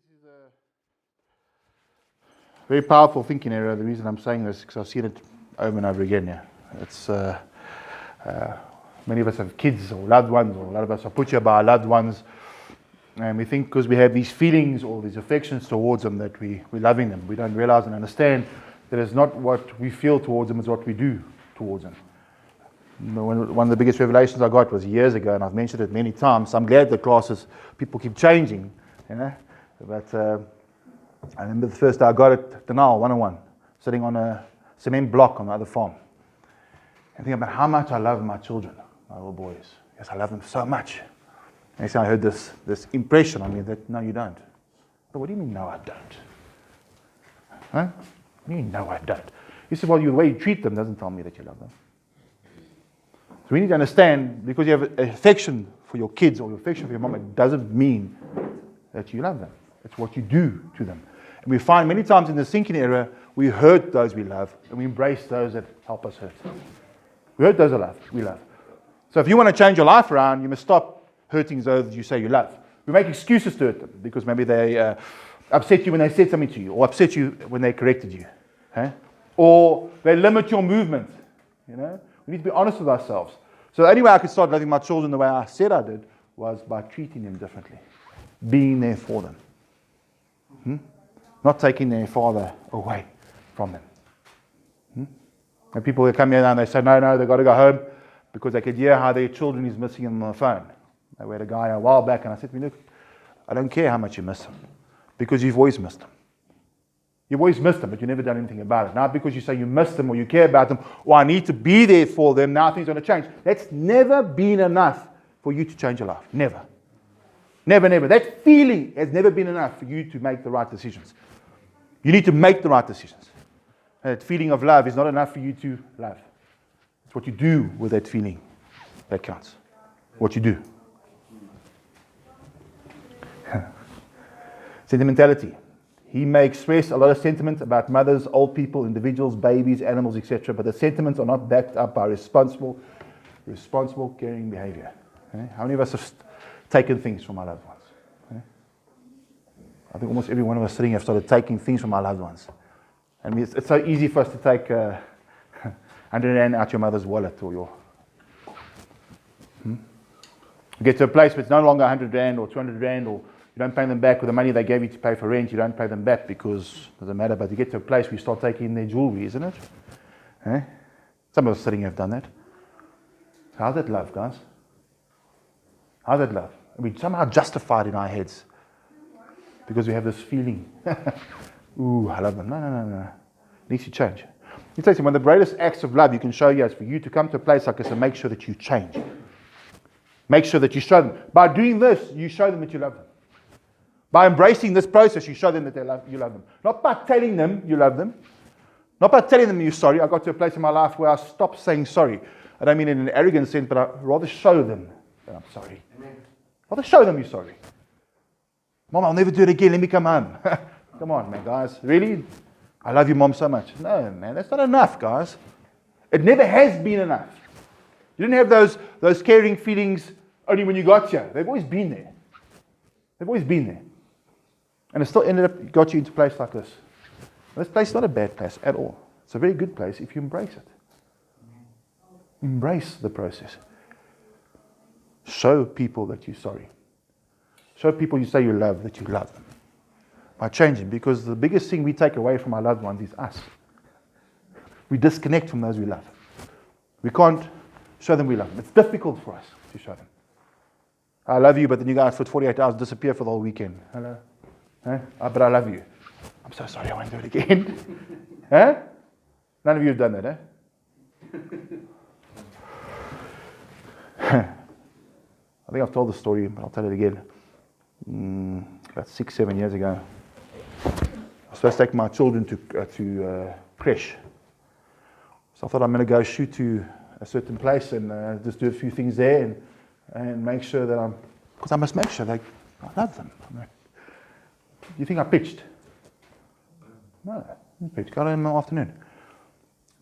this is a very powerful thinking area. The reason I'm saying this is because I've seen it over and over again. Yeah, it's many of us have kids or loved ones, or a lot of us are put here by our loved ones, and we think because we have these feelings or these affections towards them that we're loving them. We don't realize and understand that it's not what we feel towards them; it's what we do towards them. One of the biggest revelations I got was years ago, and I've mentioned it many times. I'm glad the classes, people keep changing, you know. But I remember the first day I got it, Denal 101, sitting on a cement block on the other farm, and thinking about how much I love my children, my little boys. Yes, I love them so much. And so I heard this impression on me that, no, you don't. But what do you mean, no, I don't? Huh? What do you mean, no, I don't? You said, well, the way you treat them doesn't tell me that you love them. So we need to understand, because you have affection for your kids or affection for your mom, it doesn't mean that you love them. It's what you do to them. And we find many times in the thinking area, we hurt those we love, and we embrace those that help us hurt. We hurt those we love. So if you want to change your life around, you must stop hurting those you say you love. We make excuses to hurt them, because maybe they upset you when they said something to you, or upset you when they corrected you. Okay? Or they limit your movement. You know? We need to be honest with ourselves. So the only way I could start loving my children the way I said I did was by treating them differently. Being there for them. Not taking their father away from them. And people that come here and they say, no, they've got to go home because they could hear how their children is missing them on the phone. We had a guy a while back and I said to him, look, I don't care how much you miss them, because you've always missed them. You've always missed them, but you've never done anything about it. Now, because you say you miss them or you care about them, or I need to be there for them, now things are going to change. That's never been enough for you to change your life. Never. Never, never. That feeling has never been enough for you to make the right decisions. You need to make the right decisions. That feeling of love is not enough for you to love. It's what you do with that feeling that counts. What you do. Sentimentality. He may express a lot of sentiment about mothers, old people, individuals, babies, animals, etc. But the sentiments are not backed up by responsible, caring behaviour. Okay? How many of us have taken things from our loved ones? Okay? I think almost every one of us sitting here have started taking things from our loved ones. I mean, it's so easy for us to take 100 rand out your mother's wallet or your... You get to a place where it's no longer 100 rand or 200 rand, or you don't pay them back with the money they gave you to pay for rent. You don't pay them back because it doesn't matter. But you get to a place where you start taking their jewelry, isn't it? Eh? Some of us sitting here have done that. How's that love, guys? How's that love? We somehow justify it in our heads because we have this feeling. Ooh, I love them. No. It needs to change. He says, one of the greatest acts of love you can show you is for you to come to a place like this and make sure that you change. Make sure that you show them. By doing this, you show them that you love them. By embracing this process, you show them that you love them. Not by telling them you love them. Not by telling them you're sorry. I got to a place in my life where I stopped saying sorry. I don't mean in an arrogant sense, but I rather show them that I'm sorry. Amen. Rather show them you're sorry. Mom, I'll never do it again. Let me come home. Come on, man, guys. Really? I love you, Mom, so much. No, man, that's not enough, guys. It never has been enough. You didn't have those caring feelings only when you got here. They've always been there. They've always been there. And it still got you into a place like this. This place is not a bad place at all. It's a very good place if you embrace it. Embrace the process. Show people that you're sorry. Show people you say you love that you love them. By changing, because the biggest thing we take away from our loved ones is us. We disconnect from those we love. We can't show them we love them. It's difficult for us to show them. I love you, but then you guys for 48 hours disappear for the whole weekend. Hello? Huh? But I love you. I'm so sorry, I won't do it again. Huh? None of you have done that, I think I've told the story, but I'll tell it again. About 6-7 years ago, I was supposed to take my children to creche. So I thought I'm going to go shoot to a certain place and just do a few things there and make sure that because I must make sure I love them. You think I pitched? No, I didn't pitch. Got in the afternoon.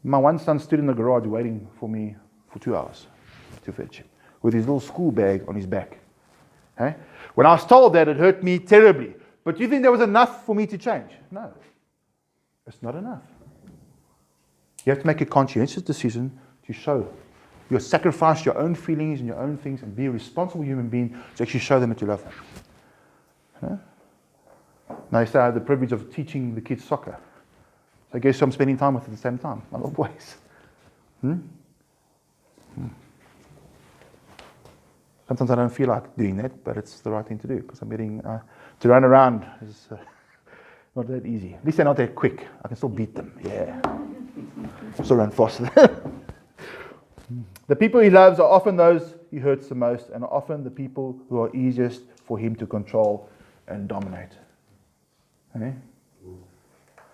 My one son stood in the garage waiting for me for 2 hours to fetch him with his little school bag on his back. Okay? When I was told that, it hurt me terribly. But do you think there was enough for me to change? No. It's not enough. You have to make a conscientious decision to show. You sacrifice your own feelings and your own things and be a responsible human being to actually show them that you love them. You know? Now, I say I have the privilege of teaching the kids soccer. So I guess I'm spending time with at the same time, my little boys. Sometimes I don't feel like doing that, but it's the right thing to do because I'm getting to run around is not that easy. At least they're not that quick. I can still beat them. Yeah, I still run faster. The people he loves are often those he hurts the most, and are often the people who are easiest for him to control and dominate. Okay?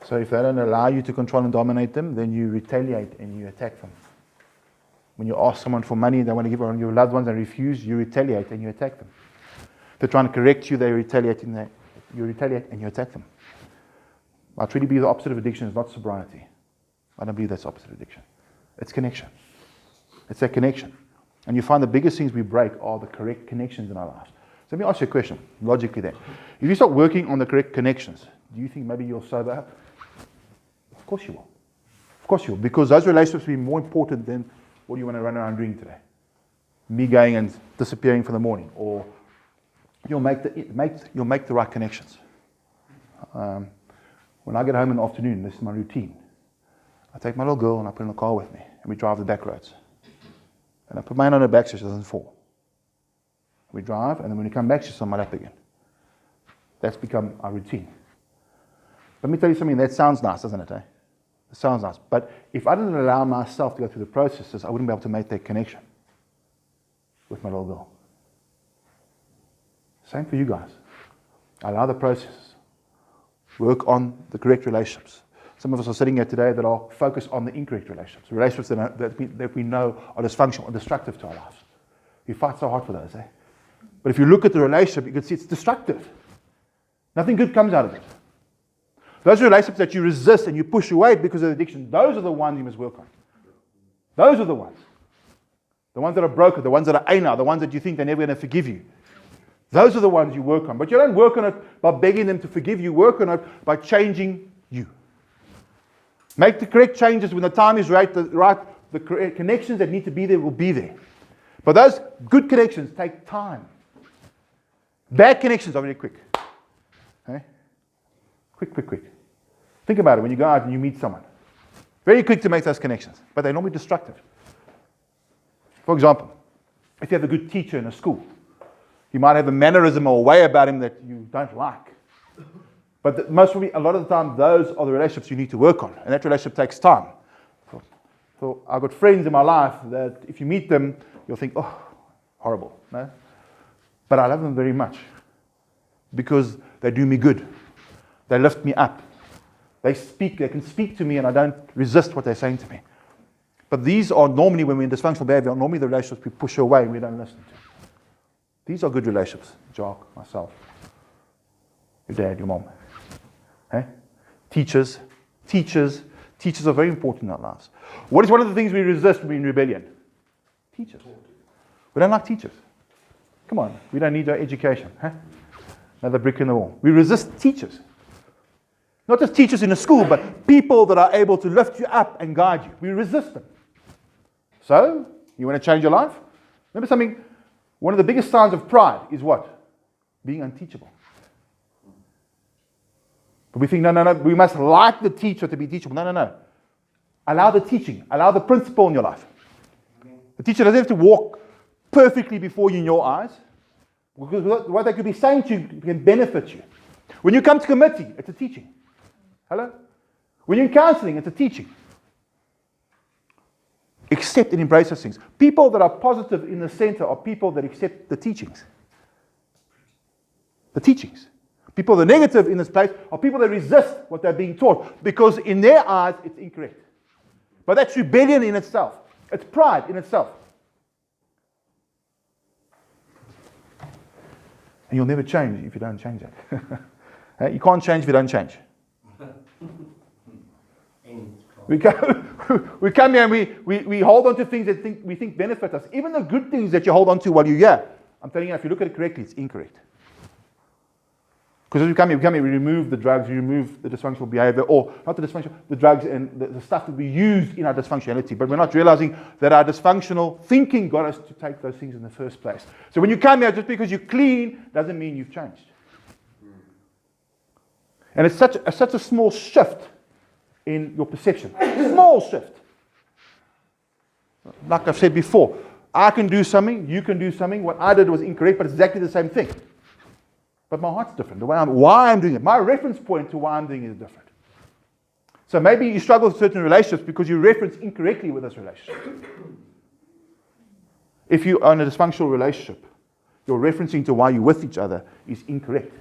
So if they don't allow you to control and dominate them, then you retaliate and you attack them. When you ask someone for money, they want to give it on your loved ones and refuse, you retaliate and you attack them. If they're trying to correct you, they retaliate and you attack them. I truly believe the opposite of addiction is not sobriety. I don't believe that's the opposite of addiction. It's connection. It's that connection. And you find the biggest things we break are the correct connections in our lives. So let me ask you a question, logically then. If you start working on the correct connections, do you think maybe you'll sober up? Of course you will. Of course you will. Because those relationships will be more important than what do you want to run around doing today? Me going and disappearing for the morning. Or you'll make the right connections. When I get home in the afternoon, this is my routine. I take my little girl and I put her in the car with me. And we drive the back roads. And I put my hand on her back so she doesn't fall. We drive, and then when we come back, she's on my lap again. That's become our routine. Let me tell you something, that sounds nice, doesn't it? Eh? It sounds nice. But if I didn't allow myself to go through the processes, I wouldn't be able to make that connection with my little girl. Same for you guys. Allow the processes. Work on the correct relationships. Some of us are sitting here today that are focused on the incorrect relationships. Relationships that we know are dysfunctional or destructive to our lives. We fight so hard for those, eh? But if you look at the relationship, you can see it's destructive. Nothing good comes out of it. Those relationships that you resist and you push away because of addiction, those are the ones you must work on. Those are the ones. The ones that are broken, the ones that are anal, the ones that you think they're never going to forgive you. Those are the ones you work on. But you don't work on it by begging them to forgive you. Work on it by changing you. Make the correct changes when the time is right. The correct connections that need to be there will be there. But those good connections take time. Bad connections are very quick. Okay? Quick. Think about it when you go out and you meet someone. Very quick to make those connections, but they're normally destructive. For example, if you have a good teacher in a school, you might have a mannerism or a way about him that you don't like. But most probably, a lot of the time, those are the relationships you need to work on, and that relationship takes time. So I've got friends in my life that if you meet them, you'll think, oh, horrible. No? But I love them very much because they do me good. They lift me up. They can speak to me and I don't resist what they're saying to me. But these are normally, when we're in dysfunctional behavior, are normally the relationships we push away and we don't listen to. These are good relationships. Jock, myself, your dad, your mom. Okay? Teachers are very important in our lives. What is one of the things we resist when we're in rebellion? Teachers. We don't like teachers. Come on, we don't need our education. Huh? Another brick in the wall. We resist teachers. Not just teachers in a school, but people that are able to lift you up and guide you. We resist them. So, you want to change your life? Remember something, one of the biggest signs of pride is what? Being unteachable. But we think, no, we must like the teacher to be teachable. No. Allow the teaching. Allow the principle in your life. The teacher doesn't have to walk perfectly before you in your eyes. Because what they could be saying to you can benefit you. When you come to committee, it's a teaching. Hello? When you're in counseling, it's a teaching. Accept and embrace those things. People that are positive in the center are people that accept the teachings. The teachings. People that are negative in this place are people that resist what they're being taught because in their eyes it's incorrect. But that's rebellion in itself. It's pride in itself. And you'll never change if you don't change that. You can't change if you don't change. We come here and we hold on to things that we think benefit us. Even the good things that you hold on to while you're here, I'm telling you, if you look at it correctly, it's incorrect. Because as we come here, we remove the drugs, we remove the dysfunctional behavior, or not the dysfunctional, the drugs and the stuff that we use in our dysfunctionality. But we're not realizing that our dysfunctional thinking got us to take those things in the first place. So when you come here, just because you're clean doesn't mean you've changed. And it's such a small shift in your perception. Small shift. Like I've said before, I can do something, you can do something. What I did was incorrect, but it's exactly the same thing. But my heart's different. The way why I'm doing it, my reference point to why I'm doing it is different. So maybe you struggle with certain relationships because you reference incorrectly with this relationship. If you are in a dysfunctional relationship, your referencing to why you're with each other is incorrect.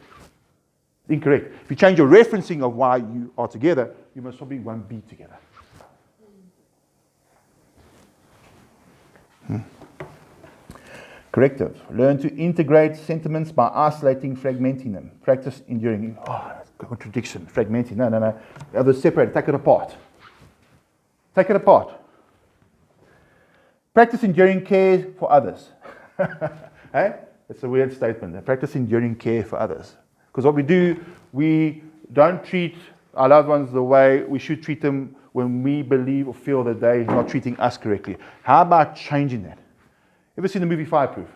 Incorrect. If you change your referencing of why you are together, you must probably won't be together. Corrective. Learn to integrate sentiments by isolating, fragmenting them. Practice enduring. Oh, that's a contradiction. Fragmenting. No. The other separate. Take it apart. Take it apart. Practice enduring care for others. Hey? It's a weird statement. Practice enduring care for others. Because what we do, we don't treat our loved ones the way we should treat them when we believe or feel that they're not treating us correctly. How about changing that? Ever seen the movie Fireproof?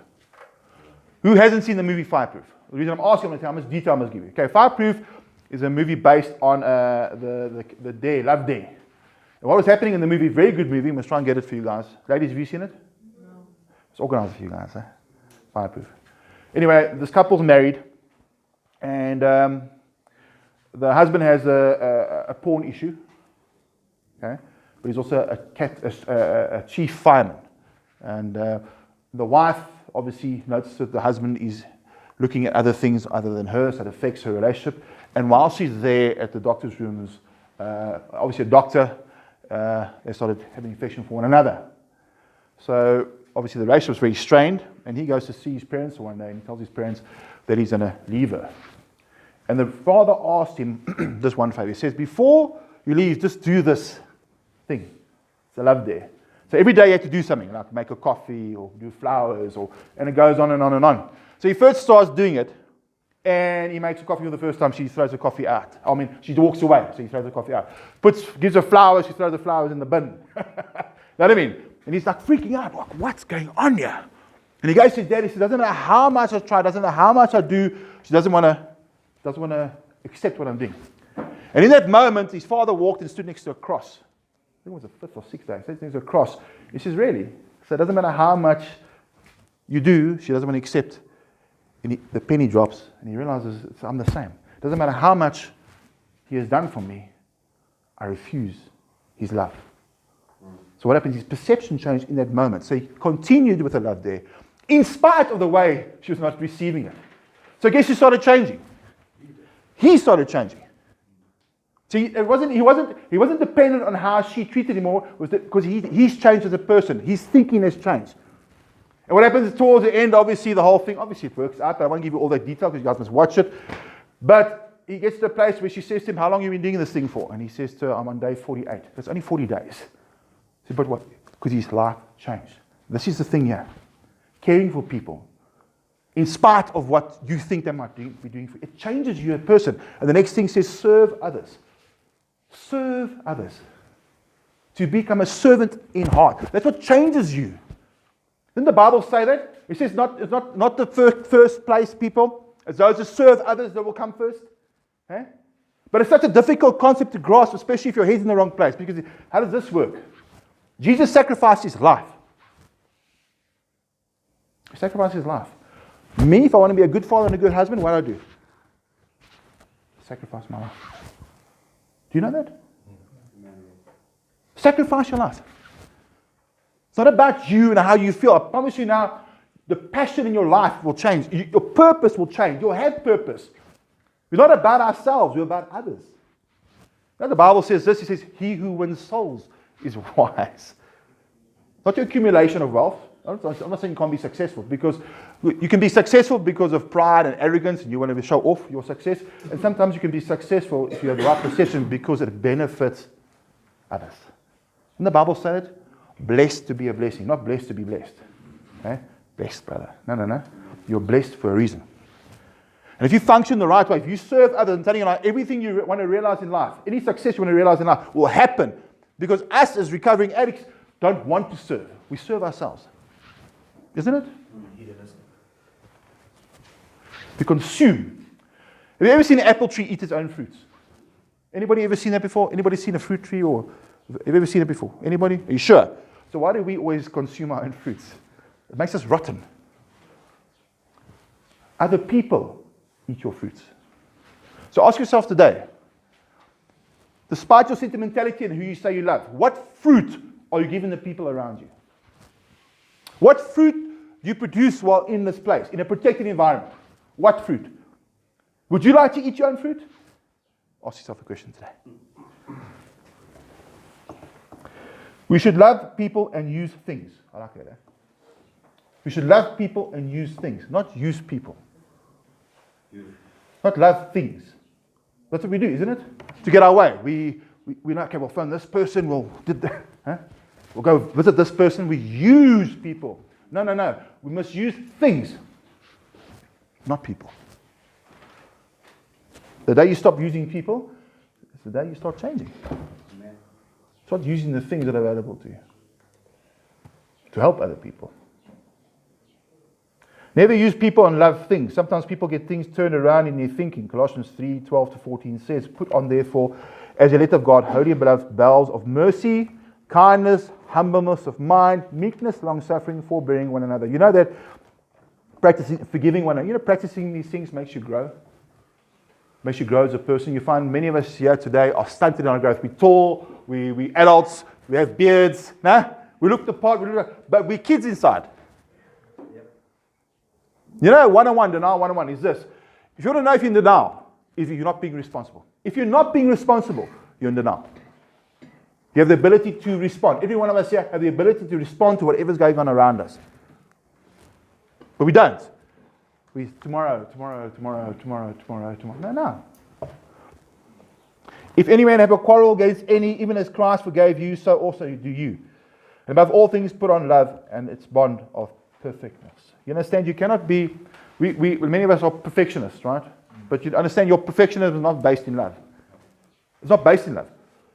Who hasn't seen the movie Fireproof? The reason I'm asking, I'm going to tell you how much detail I must give you. Okay, Fireproof is a movie based on the Dare, Love Dare. And what was happening in the movie, very good movie, must try and get it for you guys. Ladies, have you seen it? No. It's organized for you guys, eh? Fireproof. Anyway, this couple's married, and the husband has a porn issue, okay? But he's also a chief fireman. And the wife obviously notices that the husband is looking at other things other than her, so it affects her relationship. And while she's there at the doctor's rooms, obviously a doctor, they started having affection for one another. So obviously the relationship was very strained, and he goes to see his parents one day, and he tells his parents that he's going to leave her. And the father asked him this one favor. He says, before you leave, just do this thing. It's a love dare. So every day you have to do something, like make a coffee or do flowers, and it goes on and on and on. So he first starts doing it, and he makes a coffee for the first time. She throws the coffee out. I mean, she walks away, so he throws the coffee out. Gives her flowers, she throws the flowers in the bin. You know what I mean? And he's like freaking out, like, what's going on here? And he goes to his dad, he says, doesn't matter how much I try, doesn't matter how much I do, she doesn't want to accept what I'm doing. And in that moment, his father walked and stood next to a cross. I think it was the 5th or 6th day. He says, there's a cross. He says, really? So it doesn't matter how much you do, she doesn't want to accept. And the penny drops, and he realizes I'm the same. It doesn't matter how much he has done for me, I refuse his love. So what happens? His perception changed in that moment. So he continued with the love there, in spite of the way she was not receiving it. So guess who started changing? He started changing. See, he wasn't dependent on how she treated him, because he's changed as a person. His thinking has changed. And what happens towards the end, obviously, the whole thing, obviously it works out, but I won't give you all that detail because you guys must watch it. But he gets to a place where she says to him, how long have you been doing this thing for? And he says to her, I'm on day 48. That's only 40 days. She said, but what? Because his life changed. This is the thing here. Caring for people, in spite of what you think they might be doing for you, it changes you as a person. And the next thing says, serve others. Serve others. To become a servant in heart. That's what changes you. Didn't the Bible say that? It says it's not the first place people. It's those who serve others that will come first. Eh? But it's such a difficult concept to grasp, especially if your head's in the wrong place. Because how does this work? Jesus sacrificed his life. He sacrificed his life. Me, if I want to be a good father and a good husband, what do I do? Sacrifice my life. Do you know that? Sacrifice your life. It's not about you and how you feel. I promise you now, the passion in your life will change. Your purpose will change. You'll have purpose. We're not about ourselves. We're about others. Now the Bible says this. It says, he who wins souls is wise. Not your accumulation of wealth. I'm not saying you can't be successful, because you can be successful because of pride and arrogance and you want to show off your success. And sometimes you can be successful if you have the right perception because it benefits others. Didn't the Bible say it? Blessed to be a blessing, not blessed to be blessed. Okay? Blessed, brother. No. You're blessed for a reason. And if you function the right way, if you serve others and telling you like everything you want to realize in life, any success you want to realize in life will happen because us as recovering addicts don't want to serve. We serve ourselves. Isn't it? We consume. Have you ever seen an apple tree eat its own fruits? Anybody ever seen that before? Anybody seen a fruit tree or have you ever seen it before? Anybody? Are you sure? So why do we always consume our own fruits? It makes us rotten. Other people eat your fruits. So ask yourself today, despite your sentimentality and who you say you love, what fruit are you giving the people around you? What fruit do you produce while in this place, in a protected environment? What fruit? Would you like to eat your own fruit? Ask yourself a question today. We should love people and use things. I like that. We should love people and use things, not use people. Not love things. That's what we do, isn't it? To get our way. We're not, okay, we'll phone this person, we'll go visit this person. We use people. No. We must use things, not people. The day you stop using people, is the day you start changing. Amen. Start using the things that are available to you to help other people. Never use people and love things. Sometimes people get things turned around in their thinking. Colossians 3:12-14 says, put on therefore, as a elect of God, holy and beloved, bowels of mercy, kindness, humbleness of mind, meekness, long-suffering, forbearing one another. You know that practicing, forgiving one another, practicing these things makes you grow. Makes you grow as a person. You find many of us here today are stunted in our growth. We're tall, we adults, we have beards, we look the part, but we're kids inside. You know, denial 101 is this. If you want to know if you're in denial, if you're not being responsible. If you're not being responsible, you're in denial. You have the ability to respond. Every one of us here have the ability to respond to whatever's going on around us. But we don't. We tomorrow. No. If any man have a quarrel against any, even as Christ forgave you, so also do you. And above all things put on love and its bond of perfectness. You understand? You cannot be, many of us are perfectionists, right? But you understand your perfectionism is not based in love. It's not based in love.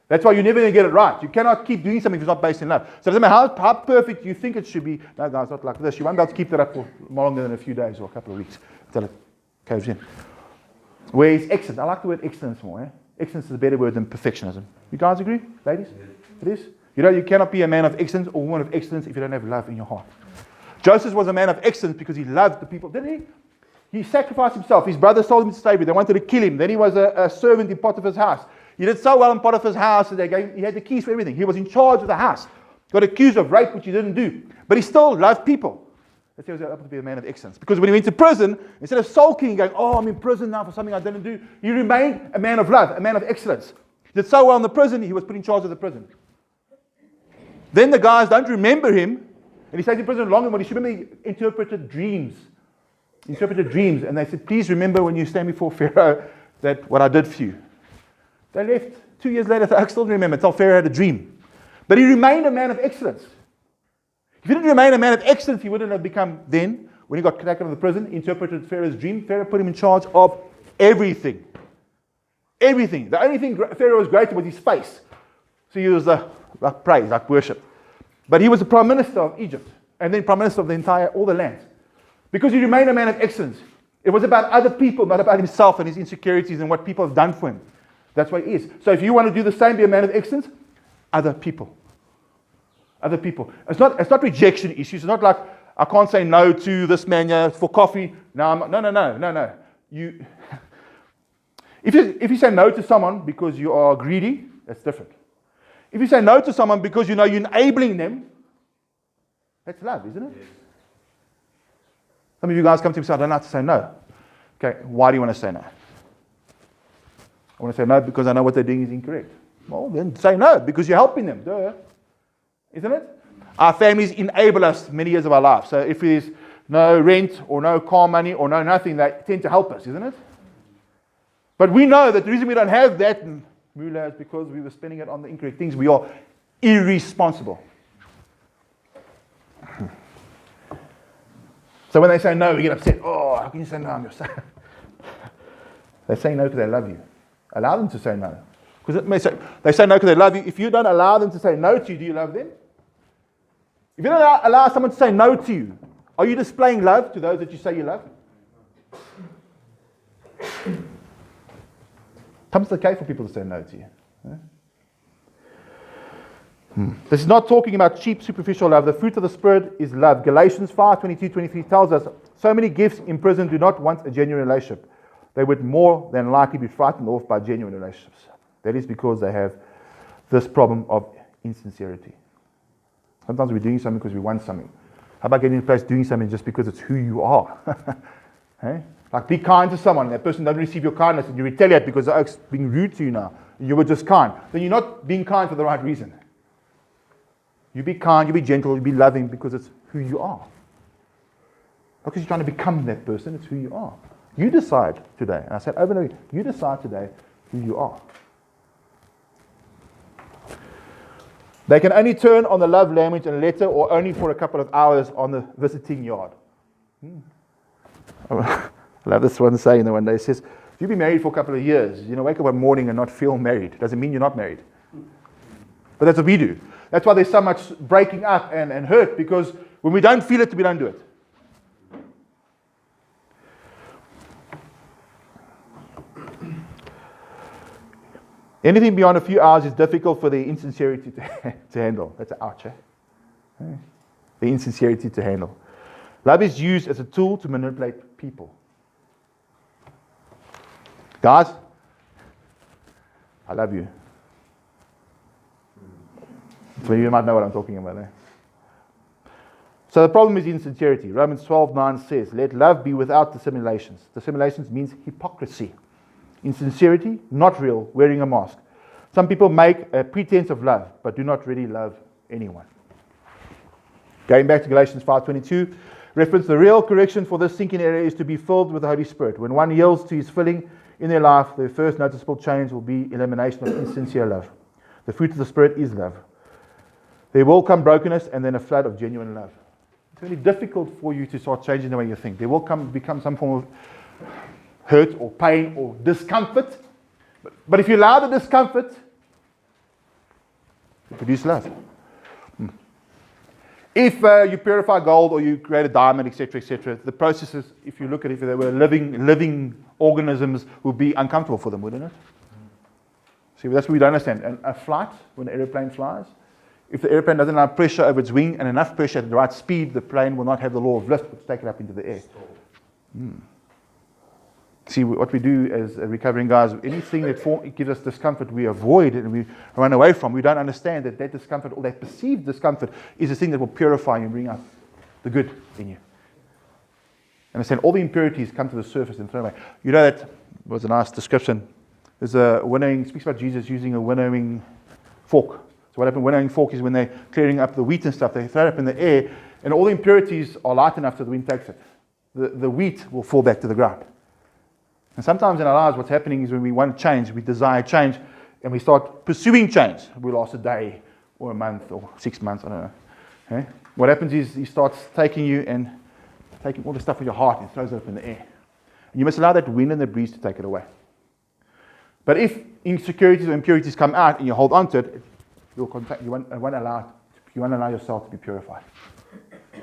That's why you're never going to get it right. You cannot keep doing something if it's not based in love. So it doesn't matter how perfect you think it should be. No, guys, not like this. You won't be able to keep that up for more longer than a few days or a couple of weeks until it caves in. Where is excellence? I like the word excellence more. Excellence is a better word than perfectionism. You guys agree, ladies? It is. You know, you cannot be a man of excellence or woman of excellence if you don't have love in your heart. Joseph was a man of excellence because he loved the people, didn't he? He sacrificed himself. His brothers sold him to slavery. They wanted to kill him. Then he was a servant in Potiphar's house. He did so well in Potiphar's house that he had the keys for everything. He was in charge of the house. Got accused of rape, which he didn't do. But he still loved people. That's why he was able to be a man of excellence. Because when he went to prison, instead of sulking and going, oh, I'm in prison now for something I didn't do, he remained a man of love, a man of excellence. He did so well in the prison, he was put in charge of the prison. Then the guys don't remember him, and he stayed in prison longer, but he should remember he interpreted dreams. And they said, please remember when you stand before Pharaoh that what I did for you. They left. 2 years later, I still remember, until Pharaoh had a dream. But he remained a man of excellence. If he didn't remain a man of excellence, he wouldn't have become then, when he got kicked out of the prison, interpreted Pharaoh's dream. Pharaoh put him in charge of everything. Everything. The only thing Pharaoh was great at was his face. So he was like praise, like worship. But he was the prime minister of Egypt, and then prime minister of all the land. Because he remained a man of excellence. It was about other people, not about himself and his insecurities and what people have done for him. That's what he is. So if you want to do the same, be a man of excellence, other people. Other people. It's not rejection issues. It's not like, I can't say no to this man for coffee. No. If you say no to someone because you are greedy, that's different. If you say no to someone because you know you're enabling them, that's love, isn't it? Yes. Some of you guys come to me and say, I don't know how to say no. Okay, why do you want to say no? I want to say no because I know what they're doing is incorrect. Well, then say no because you're helping them. Duh. Isn't it? Our families enable us many years of our life. So if there's no rent or no car money or no nothing, they tend to help us, isn't it? But we know that the reason we don't have that moolah is because we were spending it on the incorrect things. We are irresponsible. So when they say no, we get upset. Oh, how can you say no? I'm your son. They say no because they love you. Allow them to say no. Because they say no because they love you. If you don't allow them to say no to you, do you love them? If you don't allow someone to say no to you, are you displaying love to those that you say you love? Comes okay for people to say no to you. This is not talking about cheap, superficial love. The fruit of the Spirit is love. Galatians 5:22-23 tells us, so many gifts in prison do not want a genuine relationship. They would more than likely be frightened off by genuine relationships. That is because they have this problem of insincerity. Sometimes we're doing something because we want something. How about getting in a place doing something just because it's who you are? Hey? Like be kind to someone, and that person doesn't receive your kindness, and you retaliate because they're being rude to you now. You were just kind. Then you're not being kind for the right reason. You be kind, you be gentle, you be loving because it's who you are. Not because you're trying to become that person, it's who you are. You decide today, and I said over and over, you decide today who you are. They can only turn on the love language in a letter or only for a couple of hours on the visiting yard. I love this one saying the one day. It says, if you've been married for a couple of years, wake up one morning and not feel married. Doesn't mean you're not married. But that's what we do. That's why there's so much breaking up and hurt, because when we don't feel it, we don't do it. Anything beyond a few hours is difficult for the insincerity to handle. That's an ouch, eh? The insincerity to handle. Love is used as a tool to manipulate people. Guys, I love you. So you might know what I'm talking about there. So the problem is insincerity. Romans 12:9 says, let love be without dissimulations. Dissimulations means hypocrisy. Insincerity, not real, wearing a mask. Some people make a pretense of love, but do not really love anyone. Going back to Galatians 5:22, reference the real correction for this sinking area is to be filled with the Holy Spirit. When one yields to his filling in their life, the first noticeable change will be elimination of insincere love. The fruit of the Spirit is love. There will come brokenness and then a flood of genuine love. It's really difficult for you to start changing the way you think. There will become some form of hurt or pain or discomfort. But if you allow the discomfort, you produce love. If you purify gold or you create a diamond, etc., the processes, if you look at it, if they were living organisms, would be uncomfortable for them, wouldn't it? See, that's what we don't understand. And a flight, when an airplane flies, if the airplane doesn't have pressure over its wing and enough pressure at the right speed, the plane will not have the law of lift to take it up into the air. See, what we do as recovering guys, anything that gives us discomfort, we avoid it and we run away from. We don't understand that discomfort, or that perceived discomfort, is the thing that will purify you and bring out the good in you. Understand, all the impurities come to the surface and throw away. You know, that was a nice description. There's a winnowing, speaks about Jesus using a winnowing fork. So what happens, winnowing fork is when they're clearing up the wheat and stuff, they throw it up in the air, and all the impurities are light enough so the wind takes it. The wheat will fall back to the ground. And sometimes in our lives, what's happening is when we want change, we desire change, and we start pursuing change. We last a day, or a month, or 6 months, I don't know. Okay? What happens is he starts taking you and taking all the stuff in your heart and throws it up in the air. And you must allow that wind and the breeze to take it away. But if insecurities or impurities come out and you hold on to it, you won't allow yourself to be purified.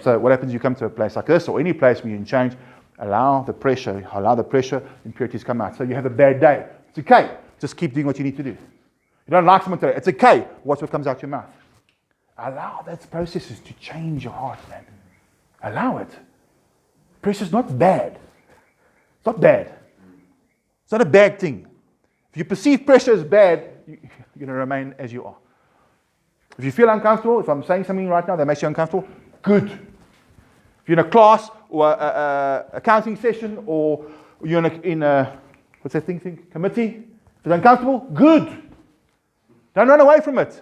So what happens, you come to a place like this, or any place where you're in change, allow the pressure, impurities come out. So you have a bad day. It's okay. Just keep doing what you need to do. You don't like someone today. It's okay. Watch what comes out your mouth. Allow that processes to change your heart, man. Allow it. Pressure is not bad. It's not bad. It's not a bad thing. If you perceive pressure as bad, you're going to remain as you are. If you feel uncomfortable, if I'm saying something right now that makes you uncomfortable, good. If you're in a class or a counseling session, or you're in a what's that thing? Committee. If it's uncomfortable, good. Don't run away from it.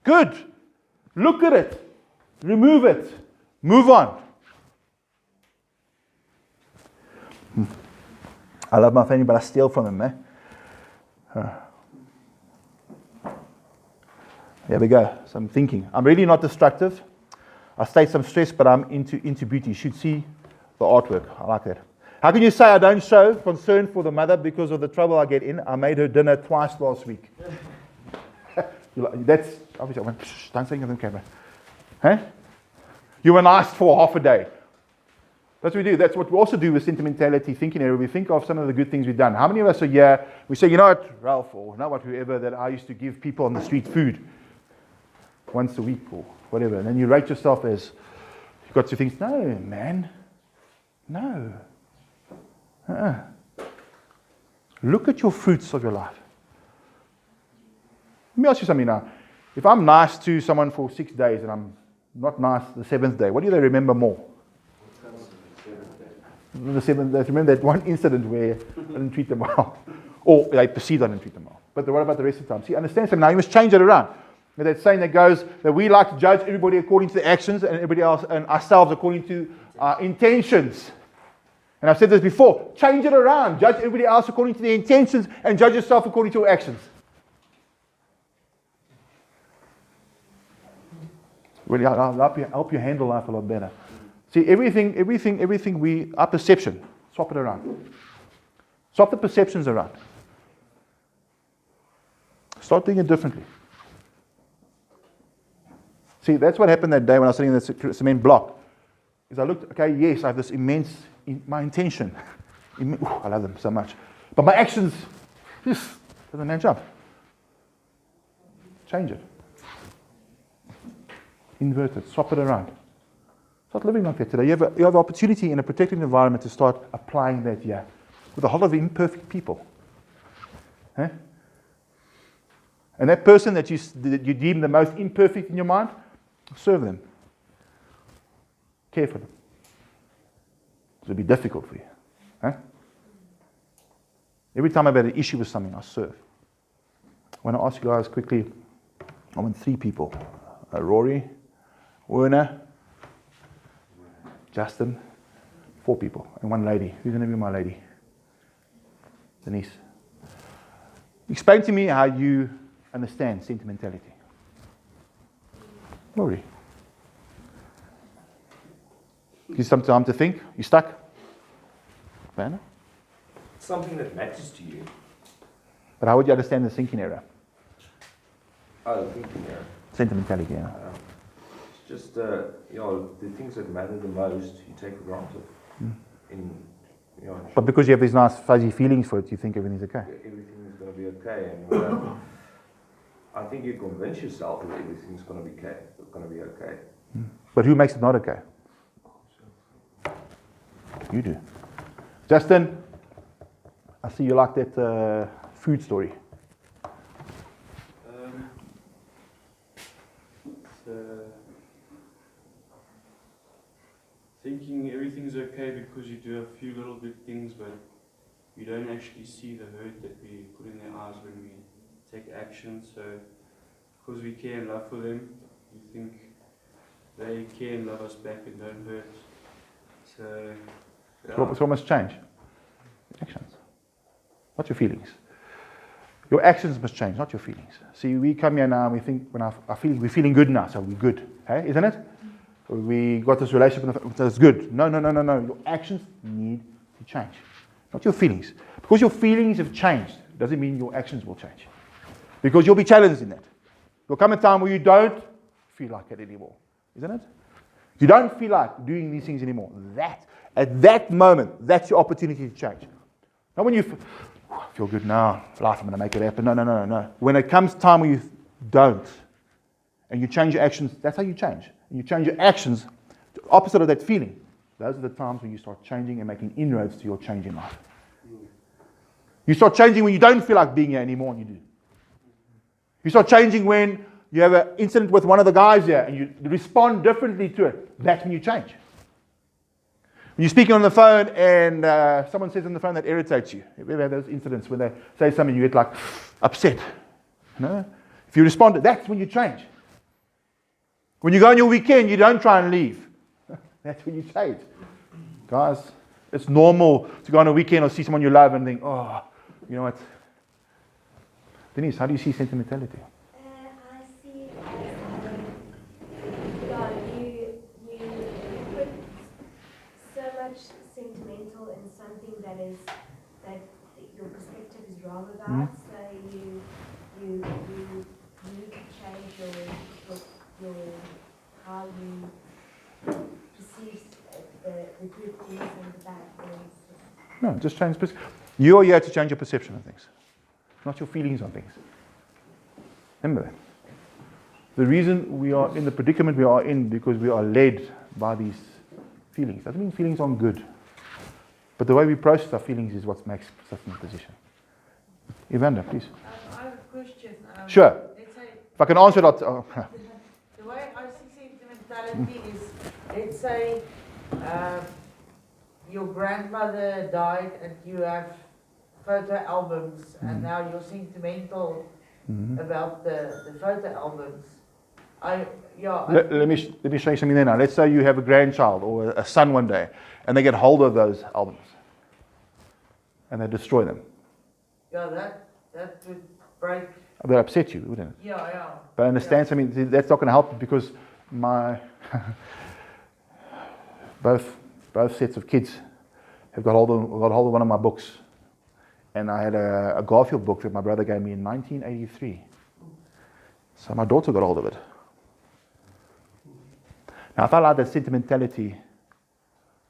Good. Look at it. Remove it. Move on. I love my family, but I steal from them, There we go. So I'm thinking. I'm really not destructive. I state some stress, but I'm into beauty. You should see the artwork. I like that. How can you say I don't show concern for the mother because of the trouble I get in? I made her dinner twice last week. That's obviously I went, don't say anything on the camera. Huh? You were nice for half a day. That's what we do. That's what we also do with sentimentality thinking area. We think of some of the good things we've done. How many of us are here? We say, you know what, Ralph, or you know what, whoever, that I used to give people on the street food once a week or whatever. And then you rate yourself as, you've got to think, no, man. No. Look at your fruits of your life. Let me ask you something now. If I'm nice to someone for 6 days and I'm not nice the 7th day, what do they remember more? The 7th day. Remember that one incident where I didn't treat them well. Or they perceived I didn't treat them well. But what about the rest of the time? See, understand something now. You must change it around. That saying that goes that we like to judge everybody according to the actions and everybody else and ourselves according to our intentions. And I've said this before. Change it around. Judge everybody else according to their intentions and judge yourself according to your actions. Really, I'll help you handle life a lot better. See, everything our perception, swap it around. Swap the perceptions around. Start doing it differently. See, that's what happened that day when I was sitting in the cement block. Is I looked, okay, yes, I have this immense, my intention. I love them so much. But my actions, this doesn't match up. Change it. Invert it, swap it around. Start living like that today. You have an opportunity in a protected environment to start applying that here with a whole lot of imperfect people. Huh? And that person that you deem the most imperfect in your mind, serve them. Care for them. It'll be difficult for you. Huh? Every time I've had an issue with something, I serve. I want to ask you guys quickly, I want 3 people. Rory, Werner, Justin, 4 people, and 1 lady. Who's going to be my lady? Denise. Explain to me how you understand sentimentality. Rory. Give you some time to think. You stuck? Werner? Something that matters to you. But how would you understand the thinking error? Oh, the thinking error. Sentimentality, yeah. It's just, the things that matter the most, you take for granted. But because you have these nice fuzzy feelings for it, you think everything's okay. Everything is going to be okay. And I think you convince yourself that everything's going to be okay. But who makes it not okay? You do. Justin, I see you like that food story. Thinking everything's okay because you do a few little good things, but you don't actually see the hurt that we put in their eyes when we take action. So, because we care and love for them, we think they care and love us back and don't hurt. So, yeah. So what must change? Actions, not your feelings. Your actions must change, not your feelings. See, we come here now and we think we're feeling good now, so we're good, hey? Isn't it? We got this relationship, that's good. No. Your actions need to change, not your feelings. Because your feelings have changed, doesn't mean your actions will change. Because you'll be challenged in that. There'll come a time where you don't feel like it anymore, isn't it? You don't feel like doing these things anymore. At that moment, that's your opportunity to change. Not when you I feel good now, life, I'm going to make it happen. No. When it comes time where you don't, and you change your actions, that's how you change. And you change your actions, the opposite of that feeling. Those are the times when you start changing and making inroads to your change in life. You start changing when you don't feel like being here anymore, and you do. You start changing when you have an incident with one of the guys here, and you respond differently to it. That's when you change. When you're speaking on the phone, and someone says on the phone that irritates you. Have you ever had those incidents when they say something, you get like upset? No? If you respond, that's when you change. When you go on your weekend, you don't try and leave. That's when you change. Guys, it's normal to go on a weekend or see someone you love and think, oh, you know what? Denise, how do you see sentimentality? I see it as you put so much sentimental in something wrong about. So you need to change your how you perceive the good things and the bad things. No, just change perspective. You're here to change your perception of things, not your feelings on things. Remember that. The reason we are in the predicament we are in because we are led by these feelings. Doesn't mean feelings aren't good. But the way we process our feelings is what makes us in the position. Evander, please. I have a question. Sure. Let's say, If I can answer that. the way I see sentimentality is, let's say your grandmother died and you have photo albums and now you're sentimental about the photo albums. Let me show you something there now. Let's say you have a grandchild or a son one day and they get hold of those albums and they destroy them. Yeah, that would break. That upset you, wouldn't it? Yeah. But understand something, that's not going to help because my both sets of kids have got hold of one of my books. And I had a Garfield book that my brother gave me in 1983. So my daughter got hold of it. Now, if I allow that sentimentality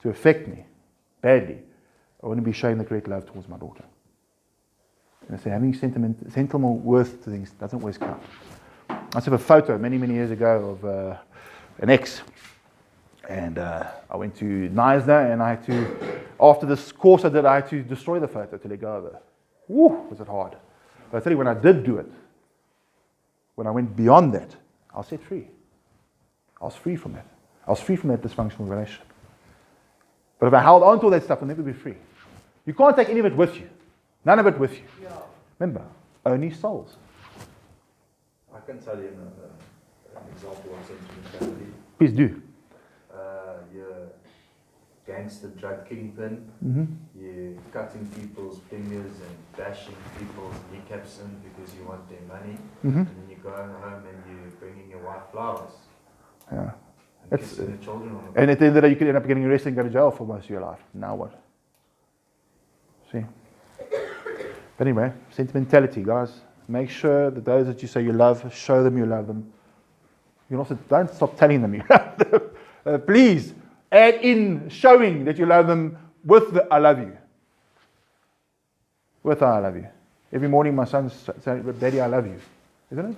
to affect me badly, I wouldn't be showing the great love towards my daughter. And I say having sentimental worth to things doesn't always count. I used to have a photo many, many years ago of an ex. And I went to Neisner and I had to, after this course I did, I had to destroy the photo to let go of it. Woo, was it hard. But I tell you, when I did do it, when I went beyond that, I was set free. I was free from that. I was free from that dysfunctional relationship. But if I held on to all that stuff, I'll never be free. You can't take any of it with you. None of it with you. Yeah. Remember, only souls. I can tell you an example of sentimentality. Please do. You're gangster drug kingpin. You're cutting people's fingers and bashing people's kneecaps in because you want their money. And then you're going home and you're bringing your wife flowers. Yeah. And kissing the children on the And at the end of the day, you could end up getting arrested and go to jail for most of your life. Now what? See? But anyway, sentimentality, guys. Make sure that those that you say you love, show them you love them. You also don't stop telling them you love them. Please add in showing that you love them with the I love you. With I love you. Every morning my son says, Daddy, I love you. Isn't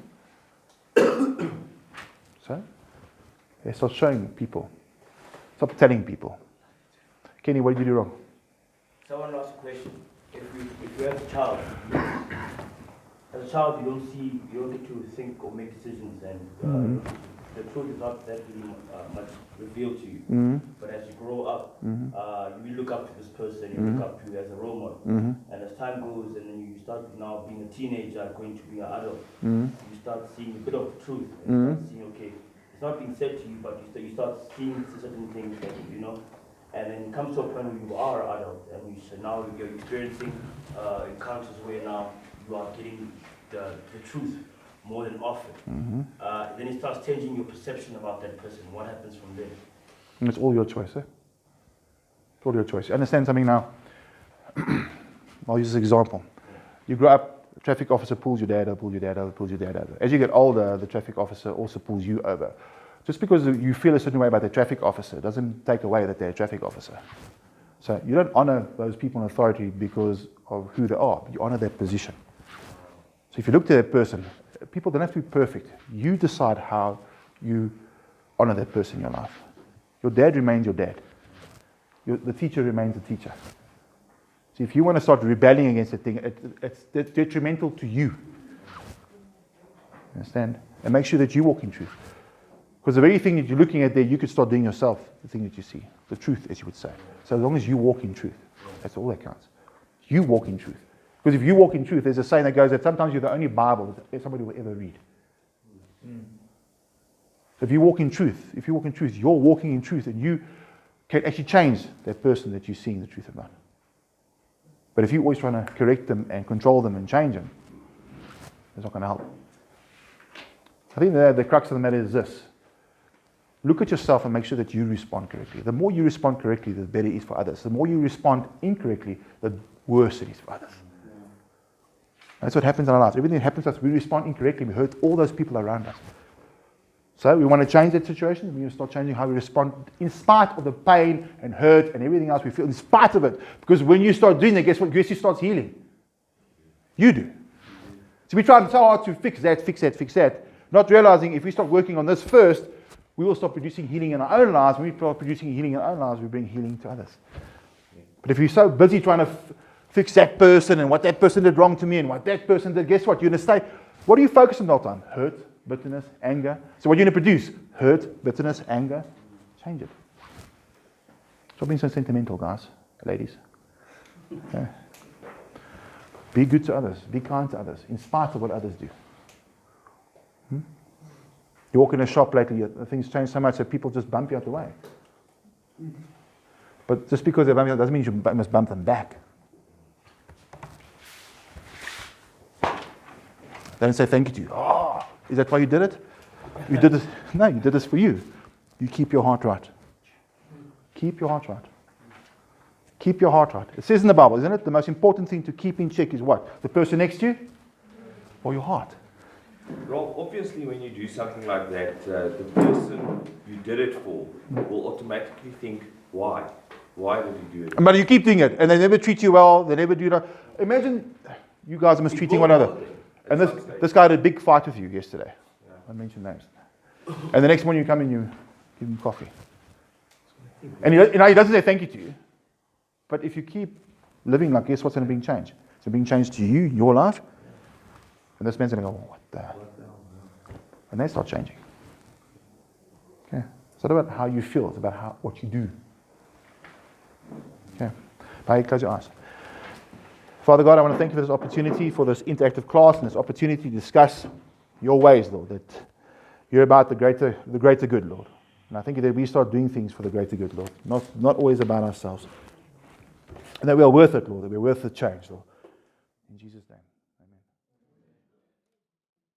it? So? Yeah, start showing people. Stop telling people. Kenny, what did you do wrong? Someone asked a question. If you have a child, as a child you don't get to think or make decisions, and the truth is not that really much revealed to you. But as you grow up, you look up to this person, you look up to as a role model. And as time goes, and then you start now being a teenager, going to be an adult, you start seeing a bit of the truth. And you start seeing, okay, it's not being said to you, but you start seeing certain things that you know. And then it comes to a point where you are an adult, and now you're experiencing encounters where now you are getting the truth more than often. Then it starts changing your perception about that person. What happens from there? And it's all your choice, eh? It's all your choice. Understand something now? I'll use this example. You grow up, the traffic officer pulls your dad over, pulls your dad over, pulls your dad over. As you get older, the traffic officer also pulls you over. Just because you feel a certain way about the traffic officer doesn't take away that they're a traffic officer. So you don't honor those people in authority because of who they are. You honor their position. So if you look to that person, people don't have to be perfect. You decide how you honor that person in your life. Your dad remains your dad. The teacher remains the teacher. So if you want to start rebelling against a thing, it's detrimental to you. Understand? And make sure that you walk in truth. Because the very thing that you're looking at there, you could start doing yourself, the thing that you see. The truth, as you would say. So as long as you walk in truth, that's all that counts. You walk in truth. Because if you walk in truth, there's a saying that goes that sometimes you're the only Bible that somebody will ever read. So if you walk in truth, you're walking in truth, and you can actually change that person that you're seeing the truth about. But if you're always trying to correct them and control them and change them, it's not going to help. I think the crux of the matter is this. Look at yourself and make sure that you respond correctly. The more you respond correctly, the better it is for others. The more you respond incorrectly, the worse it is for others. That's what happens in our lives. Everything that happens to us, we respond incorrectly. We hurt all those people around us. So we want to change that situation. We need to start changing how we respond in spite of the pain and hurt and everything else we feel, in spite of it. Because when you start doing that, guess what? Guess who starts healing? You do. So we try so hard to fix that, not realizing if we start working on this first, we will start producing healing in our own lives. When we start producing healing in our own lives, we bring healing to others. But if you're so busy trying to fix that person and what that person did wrong to me and what that person did, guess what? You're going to stay. What are you focusing on all the time? Hurt, bitterness, anger. So what are you going to produce? Hurt, bitterness, anger. Change it. Stop being so sentimental, guys, ladies. Okay. Be good to others. Be kind to others, in spite of what others do. You walk in a shop lately, things change so much that people just bump you out the way. But just because they bump you out doesn't mean you must bump them back. They don't say thank you to you. Oh, is that why you did it? You did this. No, you did this for you. You keep your heart right. Keep your heart right. Keep your heart right. It says in the Bible, isn't it? The most important thing to keep in check is what? The person next to you or your heart? Rob, obviously when you do something like that, the person you did it for will automatically think, why? Why did he do it? But you keep doing it, and they never treat you well, they never do that. Imagine you guys are mistreating one another. And this guy had a big fight with you yesterday. Yeah. I mentioned names. And the next morning you come and you give him coffee. And he doesn't say thank you to you. But if you keep living like, guess what's going to be changed? It's going to be changed to you, your life. And this man's going to go, what the hell? And they start changing. Okay. It's not about how you feel, it's about what you do. Okay. Bye, close your eyes. Father God, I want to thank you for this opportunity, for this interactive class, and this opportunity to discuss your ways, Lord, that you're about the greater good, Lord. And I think that we start doing things for the greater good, Lord, not always about ourselves. And that we are worth it, Lord, that we're worth the change, Lord. In Jesus' name.